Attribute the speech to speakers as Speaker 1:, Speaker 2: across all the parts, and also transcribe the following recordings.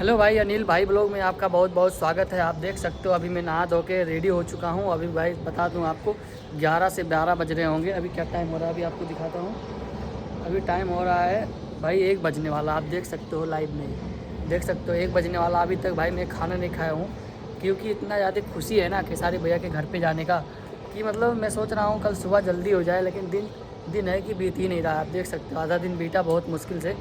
Speaker 1: Hello भाई, अनिल भाई blog में आपका बहुत बहुत स्वागत है। आप देख सकते हो अभी मैं नहा धो के रेडी हो चुका हूँ। अभी भाई बता दूँ आपको 11 से 12 बज रहे होंगे। अभी क्या टाइम हो रहा है अभी आपको दिखाता हूँ। अभी टाइम हो रहा है भाई 1 बजने वाला। आप देख सकते हो लाइव में, देख सकते हो 1 बजने वाला। अभी तक भाई मैं खाना नहीं खाया हूँ क्योंकि इतना ज़्यादा खुशी है ना खेसारी भैया के घर पर जाने का कि मतलब मैं सोच रहा हूँ कल सुबह जल्दी हो जाए, लेकिन दिन है कि बीत ही नहीं रहा। आप देख सकते हो आधा दिन बीता बहुत मुश्किल से,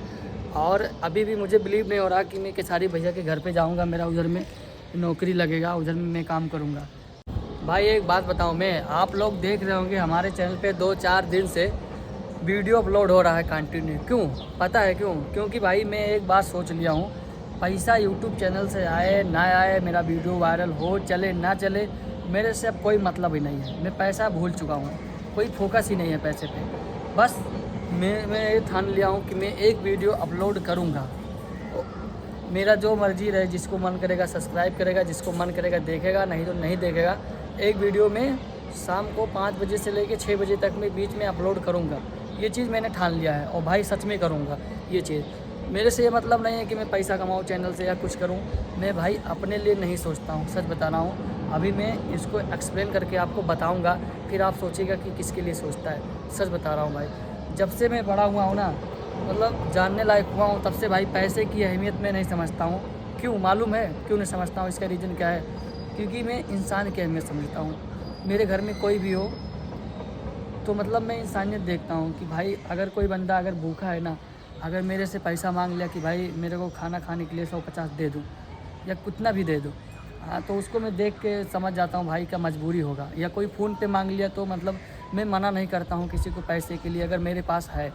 Speaker 1: और अभी भी मुझे बिलीव नहीं हो रहा कि मैं खेसारी भैया के घर पे जाऊंगा। मेरा उधर में नौकरी लगेगा, उधर में मैं काम करूंगा। भाई एक बात बताऊं, मैं आप लोग देख रहे होंगे हमारे चैनल पे 2-4 दिन से वीडियो अपलोड हो रहा है कंटिन्यू। क्यों पता है क्यों? क्योंकि भाई मैं एक बात सोच लिया हूँ, पैसा यूट्यूब चैनल से आए ना आए, मेरा वीडियो वायरल हो चले ना चले, मेरे से अब कोई मतलब ही नहीं है। मैं पैसा भूल चुका हूँ, कोई फोकस ही नहीं है पैसे पे। बस मैं ये ठान लिया हूँ कि मैं एक वीडियो अपलोड करूँगा। मेरा जो मर्जी रहे, जिसको मन करेगा सब्सक्राइब करेगा, जिसको मन करेगा देखेगा, नहीं तो नहीं देखेगा। एक वीडियो में शाम को 5 बजे से लेकर 6 बजे तक में बीच में अपलोड करूँगा। ये चीज़ मैंने ठान लिया है और भाई सच में करूँगा ये चीज़। मेरे से ये मतलब नहीं है कि मैं पैसा कमाऊँ चैनल से या कुछ करूँ। मैं भाई अपने लिए नहीं सोचता हूँ, सच बता रहा हूँ। अभी मैं इसको एक्सप्लेन करके आपको बताऊँगा, फिर आप सोचिएगा कि किसके लिए सोचता है। सच बता रहा हूँ भाई, जब से मैं बड़ा हुआ हूँ ना, मतलब जानने लायक हुआ हूँ, तब से भाई पैसे की अहमियत मैं नहीं समझता हूँ। क्यों मालूम है क्यों नहीं समझता हूँ? इसका रीज़न क्या है? क्योंकि मैं इंसान की अहमियत समझता हूँ। मेरे घर में कोई भी हो तो मतलब मैं इंसानियत देखता हूँ कि भाई अगर कोई बंदा अगर भूखा है ना, अगर मेरे से पैसा मांग लिया कि भाई मेरे को खाना खाने के लिए 150 दे दूँ या कितना भी दे दूँ, हाँ, तो उसको मैं देख के समझ जाता हूँ भाई का मजबूरी होगा। या कोई फ़ोन पे मांग लिया तो मतलब मैं मना नहीं करता हूँ किसी को पैसे के लिए, अगर मेरे पास है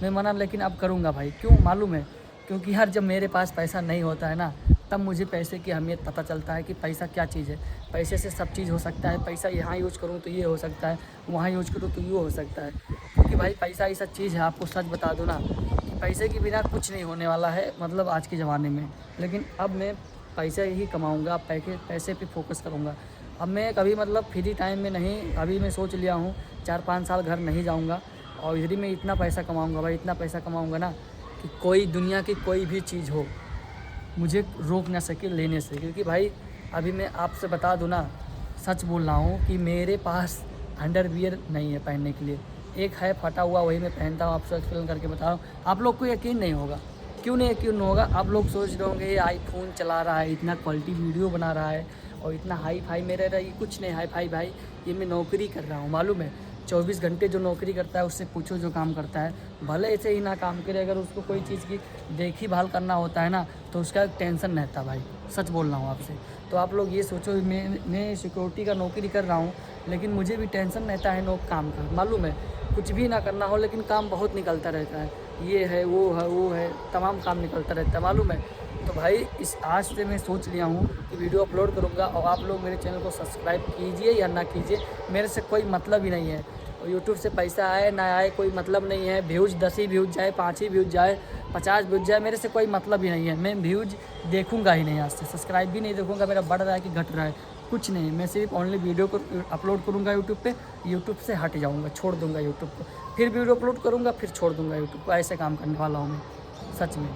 Speaker 1: मैं मना लेकिन अब करूँगा भाई। क्यों मालूम है? क्योंकि यार जब मेरे पास पैसा नहीं होता है ना, तब मुझे पैसे की अहमियत पता चलता है कि पैसा क्या चीज़ है। पैसे से सब चीज़ हो सकता है। पैसा यहाँ यूज़ करूँ तो ये हो सकता है, वहाँ यूज़ करूँ तो ये हो सकता है। क्योंकि भाई पैसा ऐसा चीज़ है, आपको सच बता दूँ ना, कि पैसे के बिना कुछ नहीं होने वाला है मतलब आज के ज़माने में। लेकिन अब मैं पैसे ही कमाऊँगा, पैसे पे फोकस करूँगा। अब मैं कभी मतलब फ्री टाइम में नहीं, अभी मैं सोच लिया हूँ 4-5 साल घर नहीं जाऊँगा और इधर ही मैं इतना पैसा कमाऊँगा भाई, इतना पैसा कमाऊँगा ना कि कोई दुनिया की कोई भी चीज़ हो मुझे रोक ना सके लेने से। क्योंकि भाई अभी मैं आपसे बता दूँ ना, सच बोल रहा हूँ कि मेरे पास अंडरवियर नहीं है पहनने के लिए। एक है फटा हुआ, वही मैं पहनता हूँ। आपसे एक्सप्लेन करके बता रहा हूँ, आप लोग को यकीन नहीं होगा। क्यों नहीं यकीन होगा? आप लोग सोच रहे होंगे ये आईफोन चला रहा है, इतना क्वालिटी वीडियो बना रहा है और इतना हाई फाई में रह रहा है। ये कुछ नहीं हाई फाई भाई, ये मैं नौकरी कर रहा हूँ, मालूम है? 24 घंटे जो नौकरी करता है उससे पूछो जो काम करता है। भले ऐसे ही ना काम करे, अगर उसको कोई चीज़ की देखभाल करना होता है ना तो उसका टेंशन रहता भाई। सच बोल रहा हूँ आपसे। तो आप लोग ये सोचो, मैं सिक्योरिटी का नौकरी कर रहा हूँ, लेकिन मुझे भी टेंशन रहता है काम का, मालूम है? कुछ भी ना करना हो लेकिन काम बहुत निकलता रहता है। ये है वो है, तमाम काम निकलता रहता है, मालूम है? तो भाई इस आज से मैं सोच लिया हूँ कि वीडियो अपलोड करूँगा और आप लोग मेरे चैनल को सब्सक्राइब कीजिए या ना कीजिए, मेरे से कोई मतलब ही नहीं है। और यूट्यूब से पैसा आए ना आए कोई मतलब नहीं है। व्यूज़ 10 ही व्यूज़ जाए, 5 ही व्यूज़ जाए, 50 व्यूज़ जाए, मेरे से कोई मतलब ही नहीं है। मैं व्यूज़ देखूंगा ही नहीं, आज से सब्सक्राइब भी नहीं देखूंगा मेरा बढ़ रहा है कि घट रहा है, कुछ नहीं। मैं सिर्फ ओनली वीडियो को अपलोड करूँगा यूट्यूब पे, यूट्यूब से हट जाऊँगा, छोड़ दूँगा यूट्यूब को, फिर वीडियो अपलोड करूँगा, फिर छोड़ दूँगा यूट्यूब को। ऐसे काम करने वाला हूँ मैं, सच में।